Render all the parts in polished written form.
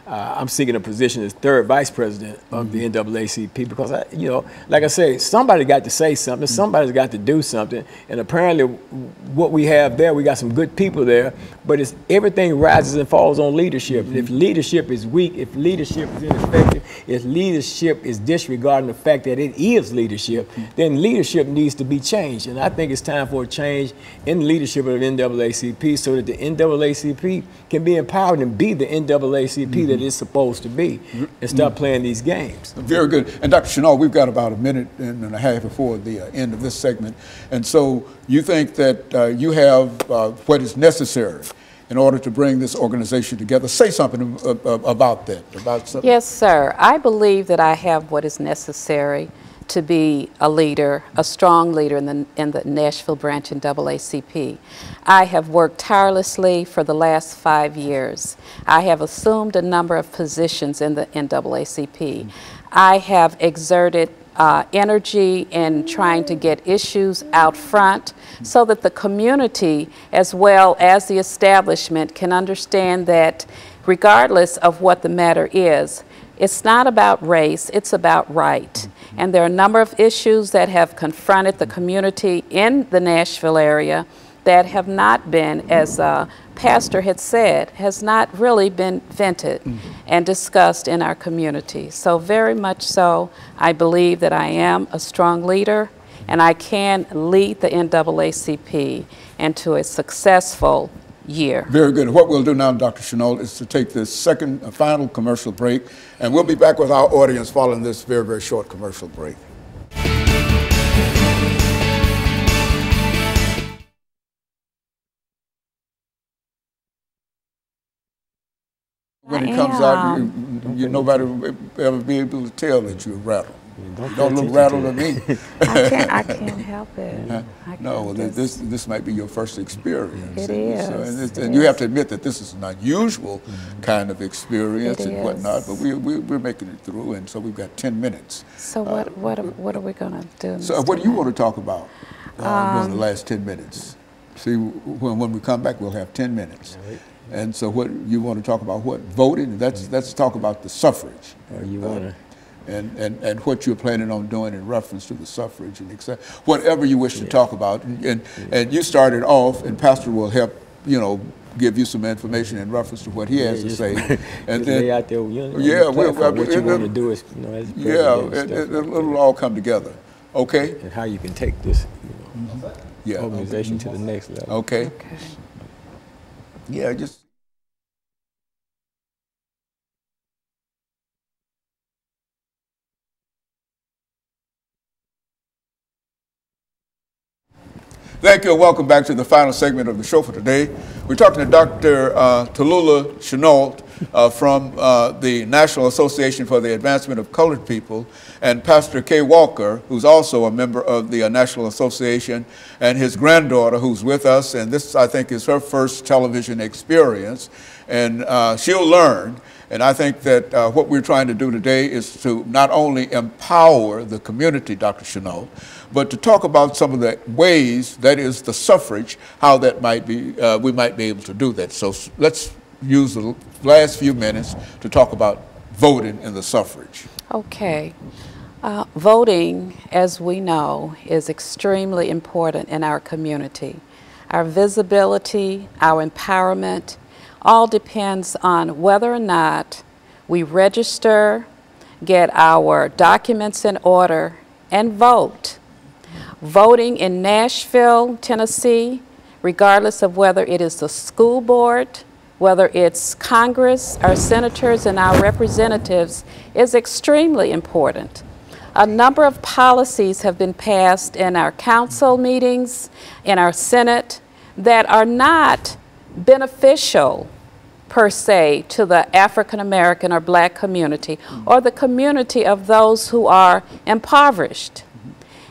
I'm seeking a position as third vice president of the NAACP because, you know, like I say, somebody got to say something, somebody's got to do something, and apparently what we have there, we got some good people there, but it's everything rises and falls on leadership. If leadership is weak, if leadership is ineffective, if leadership is disregarding the fact that it is leadership, then leadership needs to be changed, and I think it's time for a change in the leadership of the NAACP so that the NAACP can be empowered and be the NAACP that it's supposed to be and stop playing these games. Very good. And Dr. PShinault, we've got about a minute and a half before the end of this segment. And so you think that you have what is necessary in order to bring this organization together. Say something about that. Yes, sir. I believe that I have what is necessary to be a leader, a strong leader in the Nashville branch NAACP. I have worked tirelessly for the last 5 years. I have assumed a number of positions in the NAACP. I have exerted energy in trying to get issues out front so that the community as well as the establishment can understand that regardless of what the matter is, it's not about race, it's about right. And there are a number of issues that have confronted the community in the Nashville area that have not been, as Pastor had said, has not really been vented and discussed in our community. So very much so, I believe that I am a strong leader and I can lead the NAACP into a successful year. Very good. What we'll do now, Dr. PShinault, is to take this second, final commercial break, and we'll be back with our audience following this very, very short commercial break. When it comes out, nobody will ever be able to tell that you're rattled. Don't look rattled to me. I can't help it. No, this might be your first experience. It is. And you have to admit that this is an unusual kind of experience and whatnot, but we're making it through, and so we've got 10 minutes. So what are we going to do? So what do you want to talk about during the last 10 minutes? See, when we come back, we'll have 10 minutes. Right. And so what you want to talk about? What? Voting? Let's talk about the suffrage. You want to. And what you're planning on doing in reference to the suffrage and whatever you wish to talk about. And you started off, and Pastor will help, you know, give you some information in reference to what he has to say. And then, lay out there, what you want to do is, you know, as it'll all come together. Okay. And how you can take this, you know, organization to the next level. Okay. Yeah, just. Thank you and welcome back to the final segment of the show for today. We're talking to Dr. Tallulah PShinault from the National Association for the Advancement of Colored People, and Pastor KWalker, who's also a member of the National Association, and his granddaughter who's with us, and this, I think, is her first television experience, and she'll learn. And I think that what we're trying to do today is to not only empower the community, Dr. PShinault, but to talk about some of the ways, that is the suffrage, how that might be, we might be able to do that. So let's use the last few minutes to talk about voting in the suffrage. Okay. Voting, as we know, is extremely important in our community. Our visibility, our empowerment, all depends on whether or not we register, get our documents in order, and vote. Voting in Nashville, Tennessee, regardless of whether it is the school board, whether it's Congress, our senators, and our representatives, is extremely important. A number of policies have been passed in our council meetings, in our Senate, that are not beneficial per se to the African American or black community or the community of those who are impoverished.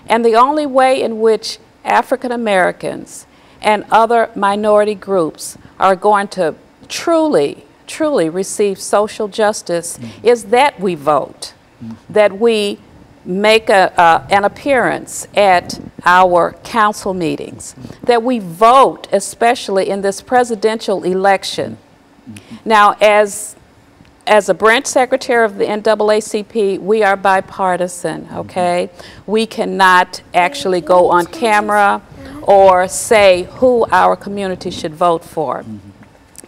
And the only way in which African Americans and other minority groups are going to truly receive social justice is that we vote, that we make an appearance at our council meetings, that we vote, especially in this presidential election. Now, as as a branch secretary of the NAACP, we are bipartisan, okay? We cannot actually go on camera or say who our community should vote for.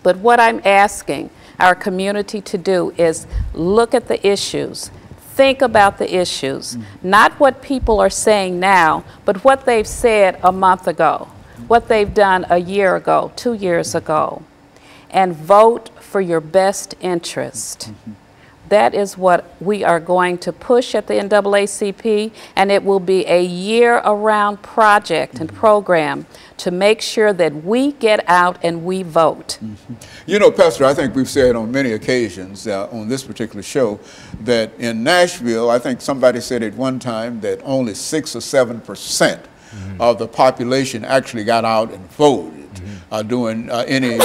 But what I'm asking our community to do is look at the issues, think about the issues, not what people are saying now, but what they've said a month ago, what they've done a year ago, 2 years ago, and vote for your best interest. That is what we are going to push at the NAACP, and it will be a year-around project and program to make sure that we get out and we vote. You know, Pastor, I think we've said on many occasions on this particular show that in Nashville, I think somebody said at one time that only 6 or 7% of the population actually got out and voted during any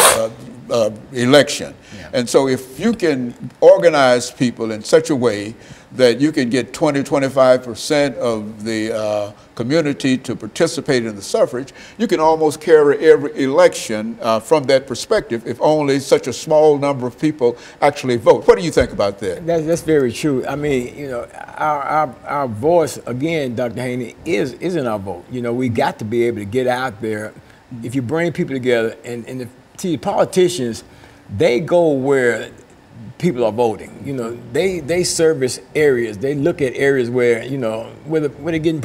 election. And so if you can organize people in such a way that you can get 20–25% of the community to participate in the suffrage, you can almost carry every election from that perspective if only such a small number of people actually vote. What do you think about that? That's very true. I mean, you know, our voice, again, Dr. Haney, is in our vote. You know, we got to be able to get out there. If you bring people together, and see, politicians, they go where people are voting. You know, they service areas. They look at areas where, you know, where they're getting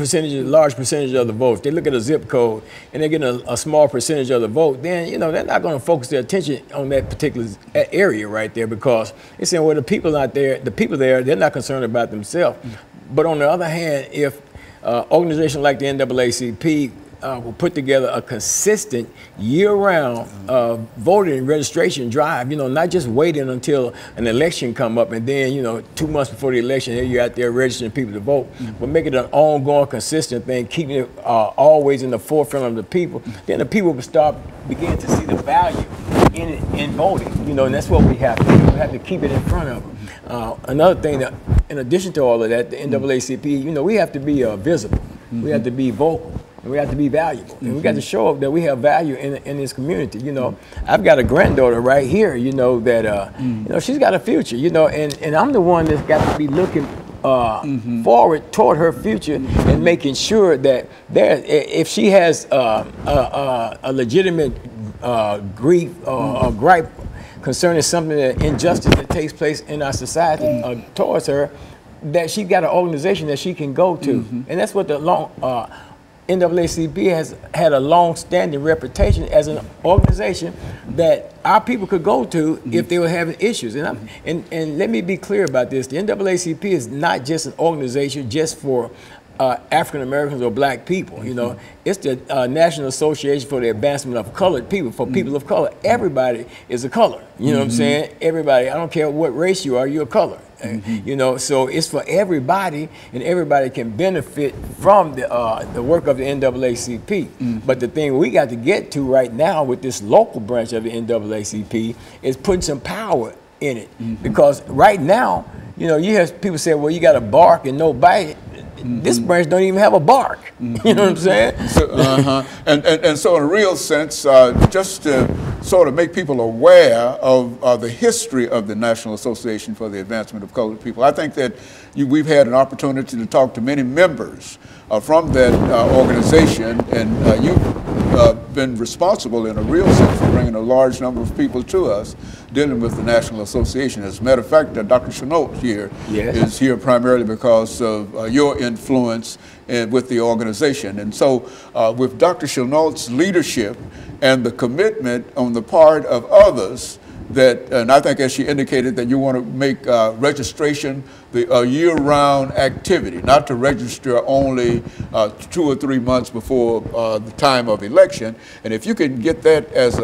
large percentage of the votes. They look at a zip code and they're getting a small percentage of the vote. Then, you know, they're not going to focus their attention on that particular area right there, because they're saying, well, the people out there, the people there, they're not concerned about themselves. But on the other hand, if organizations like the NAACP will put together a consistent year-round voting and registration drive, you know, not just waiting until an election come up and then, you know, 2 months before the election, here you're out there registering people to vote, but make it an ongoing, consistent thing, keeping it always in the forefront of the people. Then the people will begin to see the value in voting, you know, and that's what we have to do. We have to keep it in front of them. Another thing, that, in addition to all of that, the NAACP, you know, we have to be visible. We have to be vocal. And we have to be valuable. And we got to show up that we have value in this community. You know, I've got a granddaughter right here, you know, that, you know, she's got a future, you know, and I'm the one that's got to be looking forward toward her future and making sure that if she has a legitimate grief or gripe concerning something, that injustice that takes place in our society towards her, that she got an organization that she can go to. And that's what the NAACP has had a long-standing reputation as an organization that our people could go to if they were having issues. And let me be clear about this. The NAACP is not just an organization just for African Americans or black people. You know, it's the National Association for the Advancement of Colored People, for people of color. Everybody is a color. You know what I'm saying? Everybody, I don't care what race you are, you're a color. You know, so it's for everybody, and everybody can benefit from the work of the NAACP. But the thing we got to get to right now with this local branch of the NAACP is putting some power in it. Because right now, you know, you have people say, well, you got a bark and no bite. This branch don't even have a bark. You know what I'm saying? So, and so in a real sense, just to sort of make people aware of the history of the National Association for the Advancement of Colored People, I think that we've had an opportunity to talk to many members from that organization, and you've been responsible in a real sense for bringing a large number of people to us dealing with the National Association. As a matter of fact, Dr. PShinault here is here primarily because of your influence with the organization. And so with Dr. PShinault's leadership and the commitment on the part of others, and I think as she indicated that you want to make registration a year-round activity, not to register only 2 or 3 months before the time of election. And if you can get that as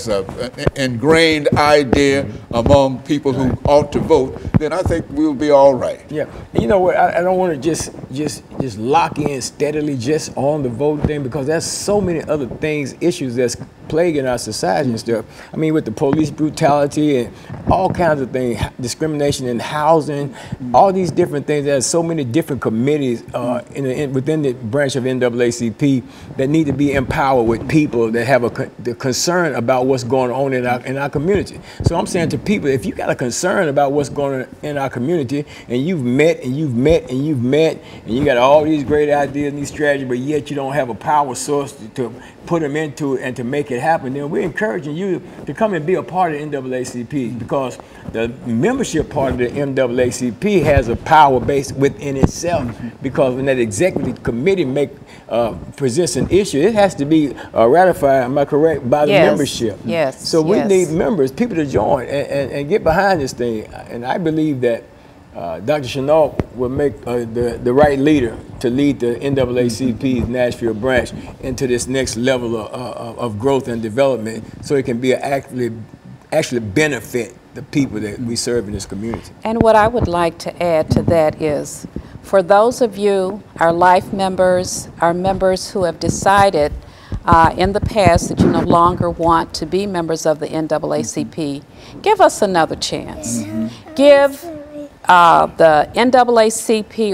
an ingrained idea among people who ought to vote, then I think we'll be all right. Yeah, and you know what? I don't want to just lock in steadily just on the voting thing, because there's so many other things, issues that's plaguing our society and stuff. I mean, with the police brutality and all kinds of things, discrimination in housing, all these different things. There's so many different committees within the branch of NAACP that need to be empowered with people that have the concern about what's going on in our community. So I'm saying to people, if you got a concern about what's going on in our community, and you've met and you've met and you've met, and you got all these great ideas and these strategies, but yet you don't have a power source to put them into and to make it happen, then we're encouraging you to come and be a part of NAACP, because the membership part of the NAACP has a power base within itself, because when that executive committee presents an issue, it has to be ratified, am I correct, by the membership. Yes. So we need members, people to join and get behind this thing. And I believe that Dr. PShinault will make the right leader to lead the NAACP's Nashville branch into this next level of growth and development, so it can be actually benefit the people that we serve in this community. And what I would like to add to that is, for those of you, our life members, our members who have decided in the past that you no longer want to be members of the NAACP, give us another chance. Give the NAACP